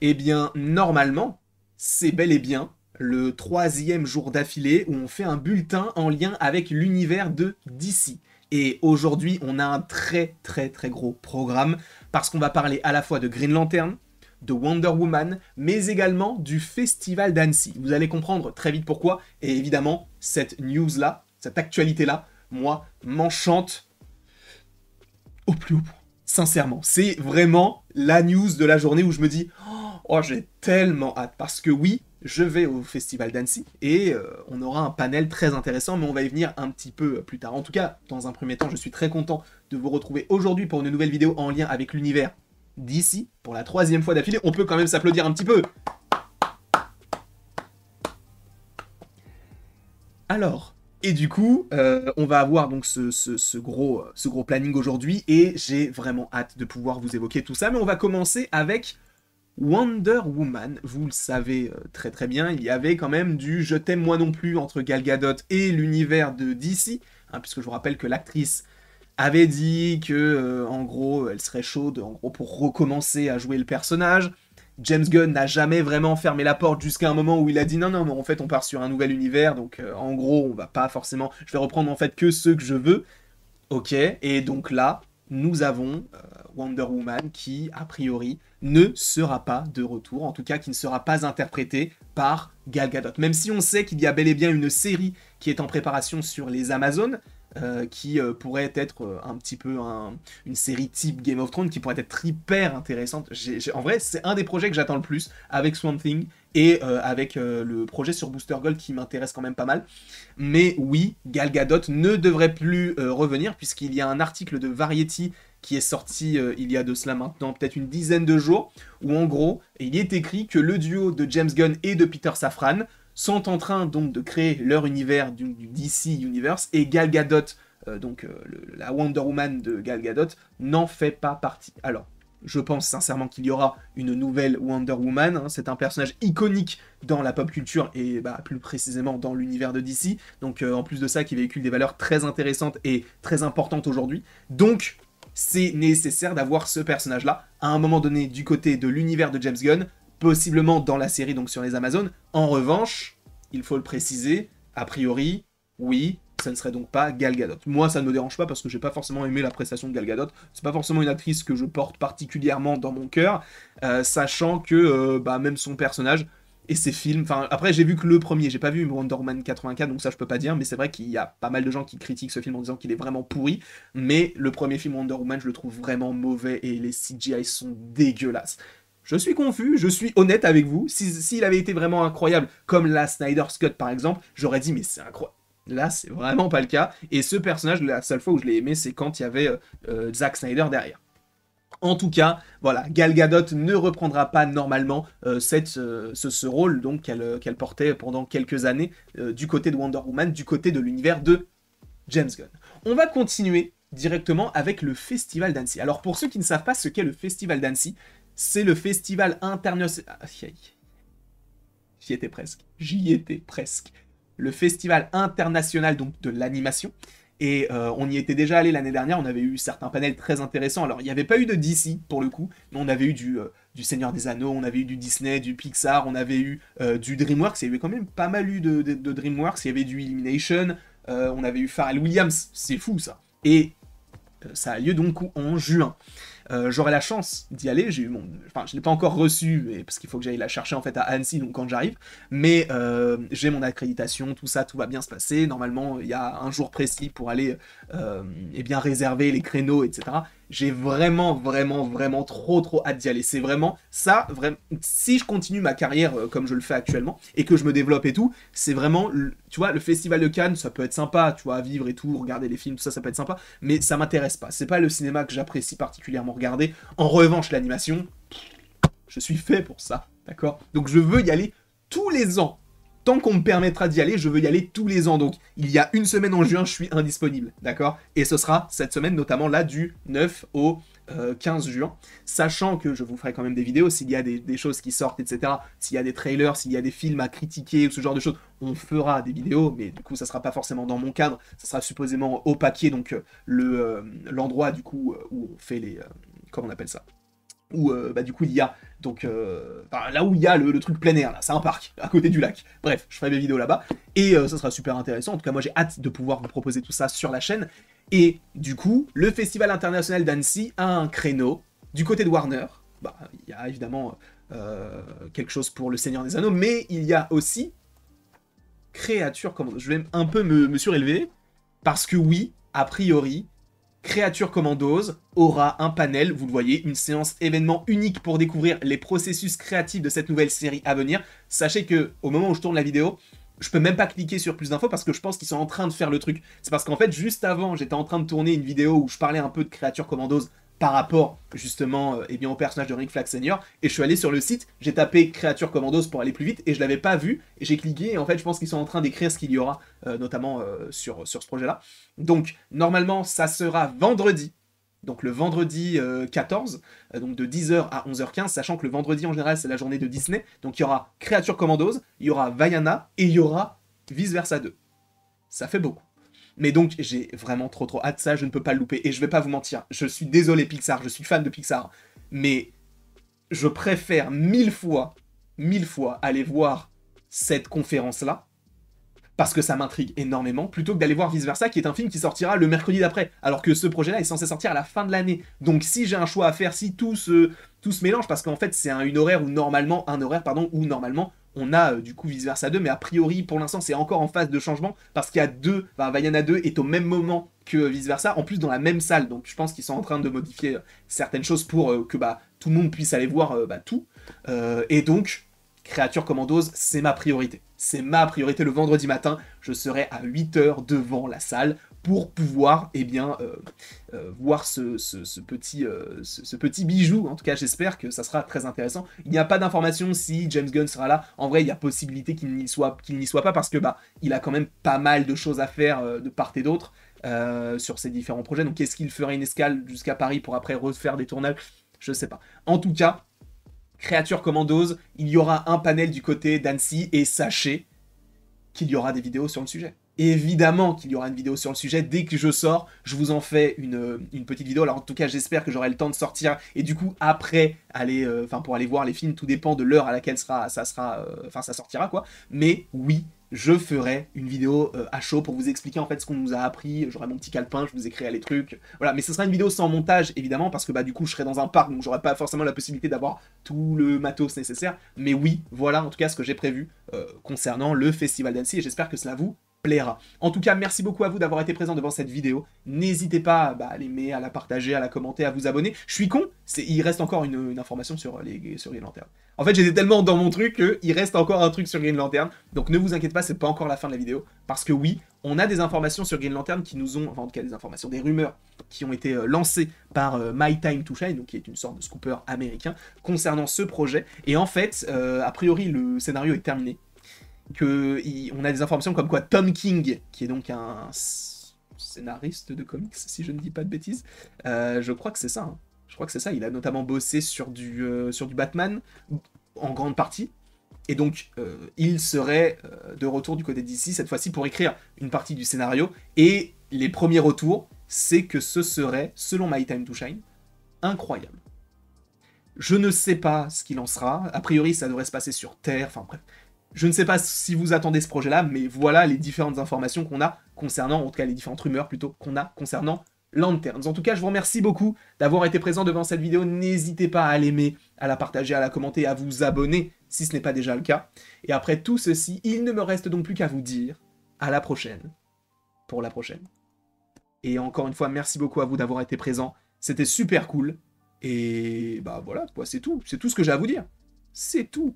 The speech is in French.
Eh bien, normalement, c'est bel et bien le troisième jour d'affilée où on fait un bulletin en lien avec l'univers de DC. Et aujourd'hui, on a un très très très gros programme parce qu'on va parler à la fois de Green Lantern, de Wonder Woman, mais également du Festival d'Annecy. Vous allez comprendre très vite pourquoi. Et évidemment, cette news-là, cette actualité-là, moi, m'enchante au plus haut point. Sincèrement, c'est vraiment la news de la journée où je me dis oh, j'ai tellement hâte parce que oui, je vais au festival d'Annecy et on aura un panel très intéressant, mais on va y venir un petit peu plus tard. En tout cas, dans un premier temps, je suis très content de vous retrouver aujourd'hui pour une nouvelle vidéo en lien avec l'univers d'ici pour la troisième fois d'affilée. On peut quand même s'applaudir un petit peu. Alors, et du coup, on va avoir donc ce gros planning aujourd'hui et j'ai vraiment hâte de pouvoir vous évoquer tout ça. Mais on va commencer avec Wonder Woman. Vous le savez très très bien, il y avait quand même du je t'aime moi non plus entre Gal Gadot et l'univers de DC, hein, puisque je vous rappelle que l'actrice avait dit que en gros elle serait chaude en gros pour recommencer à jouer le personnage. James Gunn n'a jamais vraiment fermé la porte jusqu'à un moment où il a dit non non mais en fait on part sur un nouvel univers donc en gros on va pas forcément je vais reprendre en fait que ceux que je veux. Ok, et donc là nous avons Wonder Woman qui a priori ne sera pas de retour, en tout cas qui ne sera pas interprétée par Gal Gadot. Même si on sait qu'il y a bel et bien une série qui est en préparation sur les Amazones, qui pourrait être un petit peu une série type Game of Thrones, qui pourrait être hyper intéressante. En vrai, c'est un des projets que j'attends le plus, avec Swamp Thing, et avec le projet sur Booster Gold qui m'intéresse quand même pas mal. Mais oui, Gal Gadot ne devrait plus revenir, puisqu'il y a un article de Variety qui est sorti il y a de cela maintenant peut-être une dizaine de jours, où en gros, il est écrit que le duo de James Gunn et de Peter Safran sont en train donc de créer leur univers du DC Universe, et Gal Gadot, la Wonder Woman de Gal Gadot, n'en fait pas partie. Alors, je pense sincèrement qu'il y aura une nouvelle Wonder Woman, hein, c'est un personnage iconique dans la pop culture et plus précisément dans l'univers de DC, donc en plus de ça qui véhicule des valeurs très intéressantes et très importantes aujourd'hui, donc c'est nécessaire d'avoir ce personnage-là à un moment donné du côté de l'univers de James Gunn, possiblement dans la série donc sur les Amazones. En revanche, il faut le préciser, a priori, oui, ça ne serait donc pas Gal Gadot. Moi, ça ne me dérange pas parce que j'ai pas forcément aimé la prestation de Gal Gadot. C'est pas forcément une actrice que je porte particulièrement dans mon cœur, sachant que même son personnage et ses films. Enfin, après, j'ai vu que le premier, j'ai pas vu Wonder Woman 84, donc ça je peux pas dire, mais c'est vrai qu'il y a pas mal de gens qui critiquent ce film en disant qu'il est vraiment pourri. Mais le premier film Wonder Woman, je le trouve vraiment mauvais et les CGI sont dégueulasses. Je suis confus, je suis honnête avec vous. S'il avait été vraiment incroyable, comme la Snyder's Cut par exemple, j'aurais dit mais c'est incroyable. Là, c'est vraiment pas le cas. Et ce personnage, la seule fois où je l'ai aimé, c'est quand il y avait Zack Snyder derrière. En tout cas, voilà, Gal Gadot ne reprendra pas normalement ce rôle donc qu'elle portait pendant quelques années du côté de Wonder Woman, du côté de l'univers de James Gunn. On va continuer directement avec le Festival d'Annecy. Alors pour ceux qui ne savent pas ce qu'est le Festival d'Annecy, c'est le festival international... J'y étais presque. J'y étais presque. Le festival international donc de l'animation. Et on y était déjà allé l'année dernière, on avait eu certains panels très intéressants. Alors il n'y avait pas eu de DC pour le coup, mais on avait eu du Seigneur des Anneaux, on avait eu du Disney, du Pixar, on avait eu du DreamWorks, il y avait quand même pas mal eu de DreamWorks, il y avait du Illumination, on avait eu Pharrell Williams, c'est fou ça. Et ça a lieu donc en juin. J'aurai la chance d'y aller. Enfin, je l'ai pas encore reçu parce qu'il faut que j'aille la chercher en fait à Annecy, donc quand j'arrive. Mais j'ai mon accréditation, tout ça, tout va bien se passer. Normalement, il y a un jour précis pour aller bien réserver les créneaux, etc. J'ai vraiment trop hâte d'y aller. C'est vraiment ça. Vraiment, si je continue ma carrière comme je le fais actuellement et que je me développe et tout, c'est vraiment, tu vois, le festival de Cannes, ça peut être sympa, tu vois, à vivre et tout, regarder les films, tout ça, ça peut être sympa. Mais ça m'intéresse pas. C'est pas le cinéma que j'apprécie particulièrement regarder. En revanche, l'animation, je suis fait pour ça, d'accord? Donc je veux y aller tous les ans. Tant qu'on me permettra d'y aller, je veux y aller tous les ans. Donc il y a une semaine en juin, je suis indisponible, d'accord? Et ce sera cette semaine, notamment là, du 9 au 15 juin, sachant que je vous ferai quand même des vidéos s'il y a des choses qui sortent, etc. S'il y a des trailers, s'il y a des films à critiquer ou ce genre de choses, on fera des vidéos, mais du coup ça sera pas forcément dans mon cadre, ça sera supposément au papier, donc l'endroit du coup où on fait les... comment on appelle ça? où bah, du coup il y a donc enfin, là où il y a le truc plein air là, c'est un parc à côté du lac. Bref, je ferai mes vidéos là-bas et ça sera super intéressant. En tout cas, moi j'ai hâte de pouvoir vous proposer tout ça sur la chaîne. Et du coup, le Festival international d'Annecy a un créneau du côté de Warner. Bah, il y a évidemment quelque chose pour le Seigneur des Anneaux, mais il y a aussi Créature Commandos. Je vais un peu me surélever parce que oui, a priori, Créature Commandos aura un panel, vous le voyez, une séance événement unique pour découvrir les processus créatifs de cette nouvelle série à venir. Sachez que au moment où je tourne la vidéo, je peux même pas cliquer sur plus d'infos parce que je pense qu'ils sont en train de faire le truc. C'est parce qu'en fait, juste avant, j'étais en train de tourner une vidéo où je parlais un peu de Créature Commandos par rapport justement eh bien, au personnage de Rick Flag Senior, et je suis allé sur le site, j'ai tapé Créature Commandos pour aller plus vite, et je l'avais pas vu, et j'ai cliqué, et en fait je pense qu'ils sont en train d'écrire ce qu'il y aura, notamment sur ce projet-là. Donc normalement ça sera vendredi, donc le vendredi 14, donc de 10h à 11h15, sachant que le vendredi en général c'est la journée de Disney, donc il y aura Créature Commandos, il y aura Vaiana, et il y aura Vice Versa 2. Ça fait beaucoup. Mais donc, j'ai vraiment trop hâte, ça, je ne peux pas le louper. Et je vais pas vous mentir, je suis désolé Pixar, je suis fan de Pixar, mais je préfère mille fois aller voir cette conférence-là, parce que ça m'intrigue énormément, plutôt que d'aller voir Vice Versa, qui est un film qui sortira le mercredi d'après, alors que ce projet-là est censé sortir à la fin de l'année. Donc si j'ai un choix à faire, si tout se mélange, parce qu'en fait c'est un horaire où normalement on a du coup Vice Versa 2, mais a priori pour l'instant c'est encore en phase de changement, parce qu'il y a Vaiana 2 est au même moment que Vice Versa, en plus dans la même salle, donc je pense qu'ils sont en train de modifier certaines choses pour que tout le monde puisse aller voir tout, et donc Créature Commandos, c'est ma priorité. C'est ma priorité le vendredi matin. Je serai à 8h devant la salle pour pouvoir voir ce petit bijou. En tout cas, j'espère que ça sera très intéressant. Il n'y a pas d'information si James Gunn sera là. En vrai, il y a possibilité qu'il n'y soit pas parce que il a quand même pas mal de choses à faire de part et d'autre sur ses différents projets. Donc, est-ce qu'il ferait une escale jusqu'à Paris pour après refaire des tournages? Je sais pas. En tout cas, Créature Commandos, il y aura un panel du côté d'Annecy, et sachez qu'il y aura des vidéos sur le sujet. Évidemment qu'il y aura une vidéo sur le sujet, dès que je sors, je vous en fais une petite vidéo. Alors en tout cas, j'espère que j'aurai le temps de sortir, et du coup, après, pour aller voir les films, tout dépend de l'heure à laquelle ça sortira, quoi. Mais oui, je ferai une vidéo à chaud pour vous expliquer en fait ce qu'on nous a appris. J'aurai mon petit calepin, je vous écrirai les trucs. Voilà, mais ce sera une vidéo sans montage évidemment parce que du coup je serai dans un parc, donc j'aurai pas forcément la possibilité d'avoir tout le matos nécessaire. Mais oui, voilà en tout cas ce que j'ai prévu concernant le Festival d'Annecy, et j'espère que cela vous plaira. En tout cas, merci beaucoup à vous d'avoir été présent devant cette vidéo. N'hésitez pas à l'aimer, à la partager, à la commenter, à vous abonner. Je suis con, il reste encore une information sur Green Lantern. En fait, j'étais tellement dans mon truc qu'il reste encore un truc sur Green Lantern. Donc ne vous inquiétez pas, c'est pas encore la fin de la vidéo. Parce que oui, on a des informations sur Green Lantern qui nous ont... Enfin, en tout cas, des informations, des rumeurs qui ont été lancées par My Time to Shine, donc qui est une sorte de scooper américain, concernant ce projet. Et en fait, a priori, le scénario est terminé. On a des informations comme quoi Tom King, qui est donc un scénariste de comics, si je ne dis pas de bêtises, je crois que c'est ça, hein. Je crois que c'est ça, il a notamment bossé sur du Batman, en grande partie, et donc il serait de retour du côté d'ici, cette fois-ci pour écrire une partie du scénario, et les premiers retours, c'est que ce serait, selon My Time to Shine, incroyable. Je ne sais pas ce qu'il en sera, a priori ça devrait se passer sur Terre, enfin bref. Je ne sais pas si vous attendez ce projet-là, mais voilà les différentes informations qu'on a concernant, en tout cas les différentes rumeurs plutôt, qu'on a concernant Lanterns. En tout cas, je vous remercie beaucoup d'avoir été présent devant cette vidéo. N'hésitez pas à l'aimer, à la partager, à la commenter, à vous abonner si ce n'est pas déjà le cas. Et après tout ceci, il ne me reste donc plus qu'à vous dire à la prochaine, pour la prochaine. Et encore une fois, merci beaucoup à vous d'avoir été présent. C'était super cool. Et voilà, quoi, c'est tout. C'est tout ce que j'ai à vous dire. C'est tout.